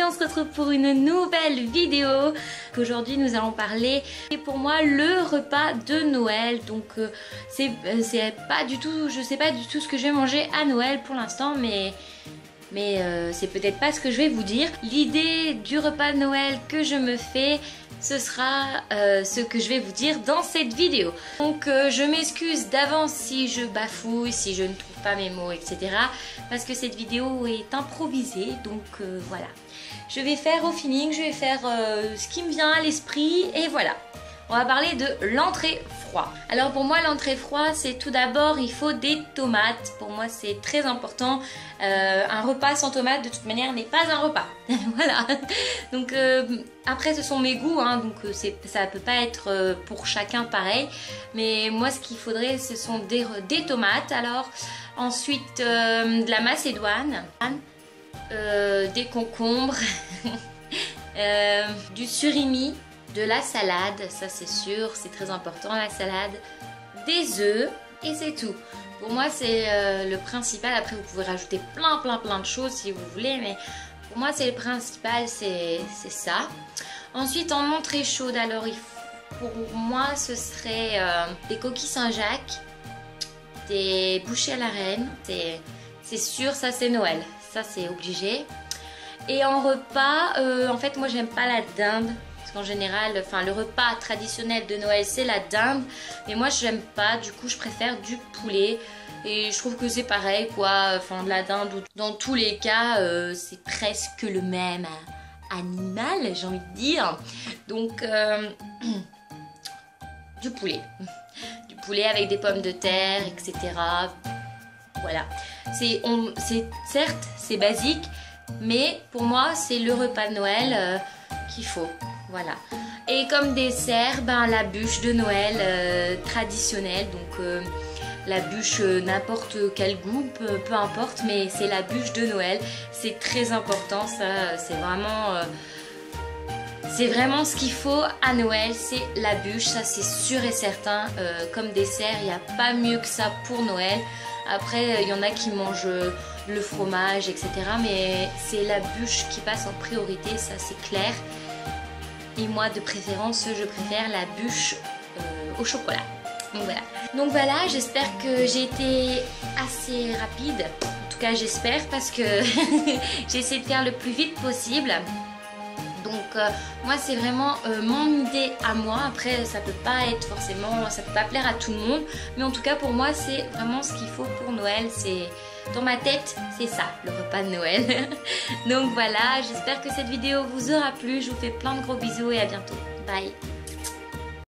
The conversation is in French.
on se retrouve pour une nouvelle vidéo. Aujourd'hui nous allons parler, et pour moi, le repas de Noël. Donc c'est pas du tout, je sais pas du tout ce que je vais manger à Noël pour l'instant, mais c'est peut-être pas ce que je vais vous dire. L'idée du repas de Noël que je me fais, ce sera ce que je vais vous dire dans cette vidéo. Donc je m'excuse d'avance si je bafouille, si je ne trouve pas mes mots, etc. Parce que cette vidéo est improvisée, donc voilà. Je vais faire au feeling, je vais faire ce qui me vient à l'esprit, et voilà. On va parler de l'entrée froid. Alors pour moi, l'entrée froid, c'est tout d'abord, il faut des tomates. Pour moi, c'est très important. Un repas sans tomates, de toute manière, n'est pas un repas. Voilà. Donc après, ce sont mes goûts, hein, donc ça ne peut pas être pour chacun pareil. Mais moi, ce qu'il faudrait, ce sont des tomates. Alors ensuite, de la macédoine, des concombres, du surimi, de la salade, ça c'est sûr, c'est très important, la salade, des œufs, et c'est tout. Pour moi c'est le principal. Après vous pouvez rajouter plein de choses si vous voulez, mais pour moi c'est le principal, c'est ça. Ensuite en entrée chaude, alors pour moi ce serait des coquilles Saint-Jacques, des bouchées à la reine, c'est sûr, ça c'est Noël, ça c'est obligé. Et en repas, en fait moi j'aime pas la dinde. Parce qu'en général, enfin, le repas traditionnel de Noël, c'est la dinde. Mais moi, je n'aime pas. Du coup, je préfère du poulet. Et je trouve que c'est pareil, quoi. Enfin, de la dinde, dans tous les cas, c'est presque le même animal, j'ai envie de dire. Donc, du poulet. Du poulet avec des pommes de terre, etc. Voilà. Certes, c'est basique. Mais pour moi, c'est le repas de Noël qu'il faut. Voilà. Et comme dessert, la bûche de Noël traditionnelle. Donc la bûche n'importe quel goût, peu importe, mais c'est la bûche de Noël. C'est très important, ça. C'est vraiment ce qu'il faut à Noël, c'est la bûche. Ça c'est sûr et certain. Comme dessert, il n'y a pas mieux que ça pour Noël. Après, il y en a qui mangent le fromage, etc. Mais c'est la bûche qui passe en priorité, ça c'est clair. Et moi, de préférence, je préfère la bûche au chocolat. Donc voilà, j'espère que j'ai été assez rapide. En tout cas, j'espère, parce que j'ai essayé de faire le plus vite possible. Donc moi, c'est vraiment mon idée à moi. Après, ça peut pas être forcément, ça peut pas plaire à tout le monde. Mais en tout cas, pour moi, c'est vraiment ce qu'il faut pour Noël. C'est dans ma tête, c'est ça, le repas de Noël. Donc voilà, j'espère que cette vidéo vous aura plu. Je vous fais plein de gros bisous et à bientôt. Bye.